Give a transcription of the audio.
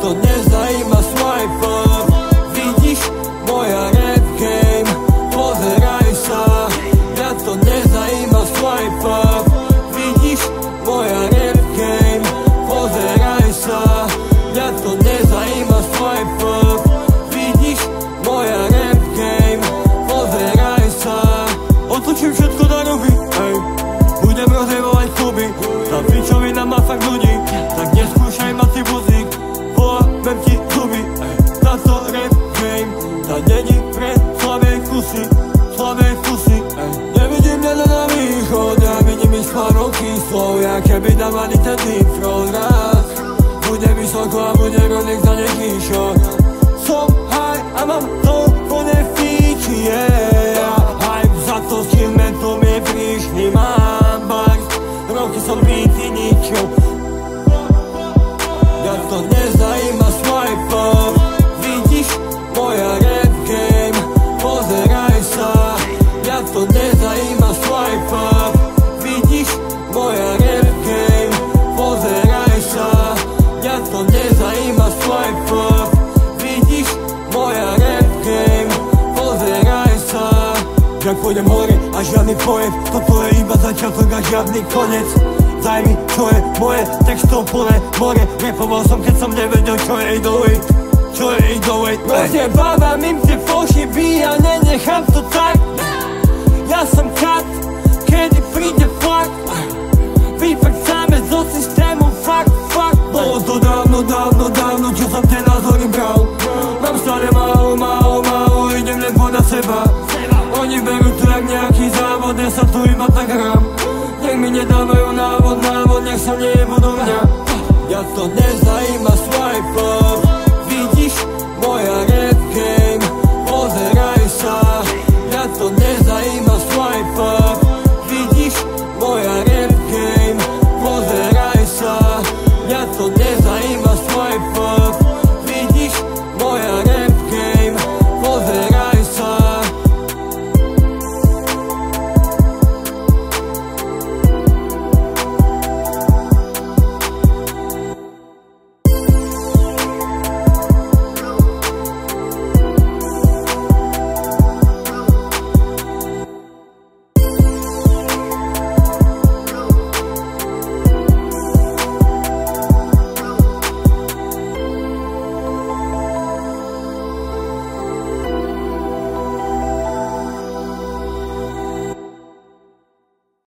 to nezajíma swiper. Widzisz, moja rap game, pozeraj sa. Ja to nezajíma swiper. Widzisz, moja rap game, pozeraj sa. Ja to nezajíma swiper. Widzisz, moja rap game, pozeraj sa. Otočím všetko na ruby, ej. Budem rozjebovať kluby, tá pičovina má fakt ľudí. Tak neskúšaj ma ty vozík, polámem ti zuby, ej. Táto rap game, tá není pre slabé kusy, ej. Nevidím mňa na východ, ja vidím ich párov kyslov. Ja keby dávali ten deep throat raz, bude vysoko a bude rodnik za nekýšo. Som high a mám to plné fíči, yeah. Hype za to s kým mentom je prišli. Mám bars, roky som bytý ničo. Ja to nezajíma swiper. Vidíš, moja rap game, pozeraj sa. Ja to nezajíma swiper. Vidíš, moja rap game, pozeraj sa. Ja to nezajíma swiper. Vidíš, moja rap game, pozeraj sa. Jak pôjdem hore a žiadny pojem, toto je iba začiatok a žiadny konec. Daj mi, čo je moje, textov plné more. Rapoval som, keď som nevedel, čo je 808, čo je 808. Rozjebávam im tie pošyby a nenechám to tak. Ja som kat, kedy príde flak. Vyprcáme zo systému, fuck. Bolo to dávno, čo som tie názory bral. Mám stále málo, idem len podľa seba. Oni berú to jak nejaký závod, ja sa tu iba tak hrám. Nech mi nedávajú návod, nech sa nejebu do mňa. Ja to nezajíma svoj